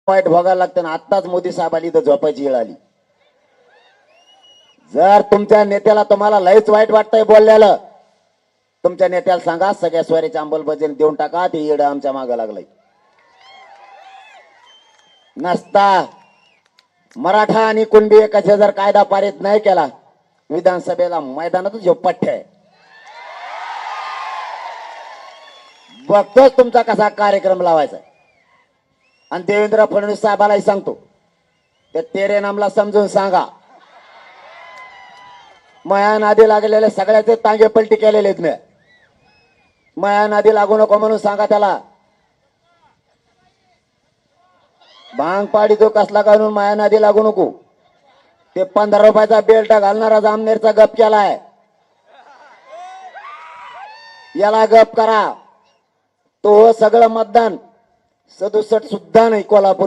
वाईट भोगायला लागतं ना. आत्ताच मोदी साहेबांनी इथं झोपायची वेळ आली. जर तुमच्या नेत्याला तुम्हाला लयच वाईट वाटतंय बोलल्याला, तुमच्या नेत्याला सांगा सगळ्या स्वारीच्या अंमलबजावणी देऊन टाका. ते येड आमच्या मागं लागलंय. नसता मराठा आणि कुणबी एकाचा जर कायदा पारित नाही केला, विधानसभेला मैदानातच झोपट्टे आहे. बघतोच तुमचा कसा कार्यक्रम लावायचा. आणि देवेंद्र फडणवीस साहेबालाही सांगतो, त्या तेरे नामला समजून सांगा. माया नादी लागलेले सगळ्याचे तांगे पलटी केलेले आहेत. माया नादी लागू नको म्हणून सांगा त्याला. भांग पाडी तो कसला काढून माया नादी लागू नको. ते 15 रुपयाचा बेल्ट घालणारा जामनेरचा गप केलाय. याला गप करा. तो सगळं मतदान 67 सुद्धा नाही कोल्हापूर